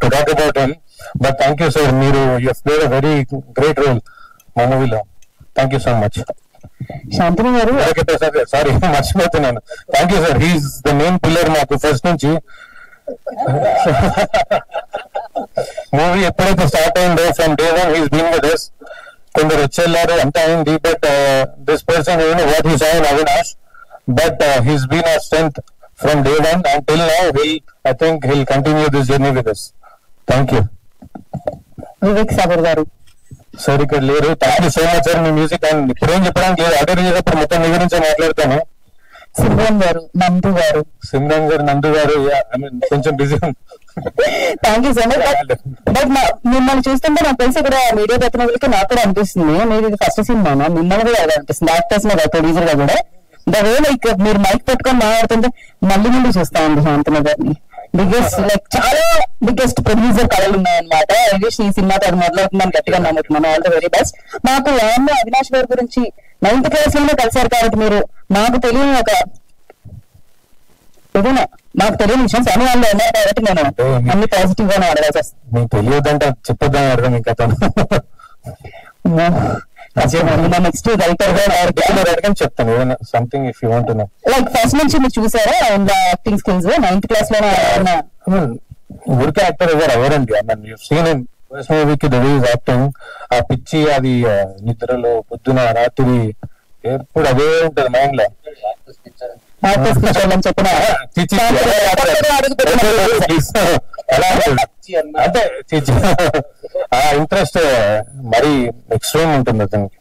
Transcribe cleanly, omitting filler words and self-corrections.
to talk about him. But thank you, sir. You have played a very great role మా మూవీలో. Thank you so much. Shantani గారు sorry మర్చిపోతున్నాను. Thank you sir. He's the main pillar మాకు first నుంచి. Movie ఎప్పుడైతే start అయిందో from day one he's been with us. కొందరు వచ్చేళ్ళారు అంత అయింది, but this person what he saw in Avinash, but he's been our strength from day one and till now. I think he'll continue this journey with us. Thank you. Vivek Sagar గారు sir ఇక్కడ లేరు. Thank you so much sir. Me music and ఇప్పుడేం చెప్పడానికి లేదు, order చేసేటప్పుడు మొత్తం మీ గురించి మాట్లాడతాను. సిమ్రన్ గారు, నందు గారు, సిమ్రన్ గారు, నందు గారు కొంచెం busy. Thank you so much. But మిమ్మల్ని చూస్తుంటే నాకు తెలిసి ఇక్కడ మీడియా ప్రతినిధులకి నాకు కూడా అనిపిస్తుంది, మీరు ఇది ఫస్ట్ సినిమా మిమ్మల్ని కూడా అదే అనిపిస్తుంది, యాక్టర్స్ మీద ప్రొడ్యూసర్ గా కూడా. ద వే లైక్ మీరు మైక్ పెట్టుకొని మాట్లాడుతుంటే మళ్ళీ చూస్తా ఉంది శాంతన గారిని. బిగ్గెస్ట్ లైక్ చాలా బిగ్గెస్ట్ ప్రొడ్యూసర్ కళలు ఉన్నాయన్నమాట. ఈ సినిమాతో అది మొదలవుతుందని గట్టిగా నమ్ముతున్నాను. All the very best. నాకు లాంగ్ అవినాష్ గారి గురించి 9th క్లాస్ లోనే కలిసారు కాబట్టి మీరు నాకు తెలియని ఏదైనా నాకు తెలియని విషయం అన్ని వాళ్ళు ఉన్నాయి కాబట్టి నేను అన్ని పాజిటివ్ గానే అడగాల్సి వస్తుంది. మీకు తెలియదంటే చెప్పొద్దాం అర్థం ఇంకా నెక్స్ట్ రైటర్ గా అడగని చెప్తాను ఏదైనా something if you want to know. Like first నుంచి మీరు చూసారా యాక్టింగ్ స్కిల్స్ 9th క్లాస్ లోనే? ఊరికే యాక్టర్ ఎవరండి? సీన్ ఇన్ ఫస్ట్ మూవీకి ద వే ఈజ్ యాక్టింగ్. ఆ పిచ్చి అది నిద్రలో పొద్దున రాత్రి ఎప్పుడు అదే ఉంటది మైండ్ లో. చెప్పిన అంటే ఆ ఇంట్రెస్ట్ మరీ ఎక్స్ట్రీమ్ ఉంటుంది అతనికి.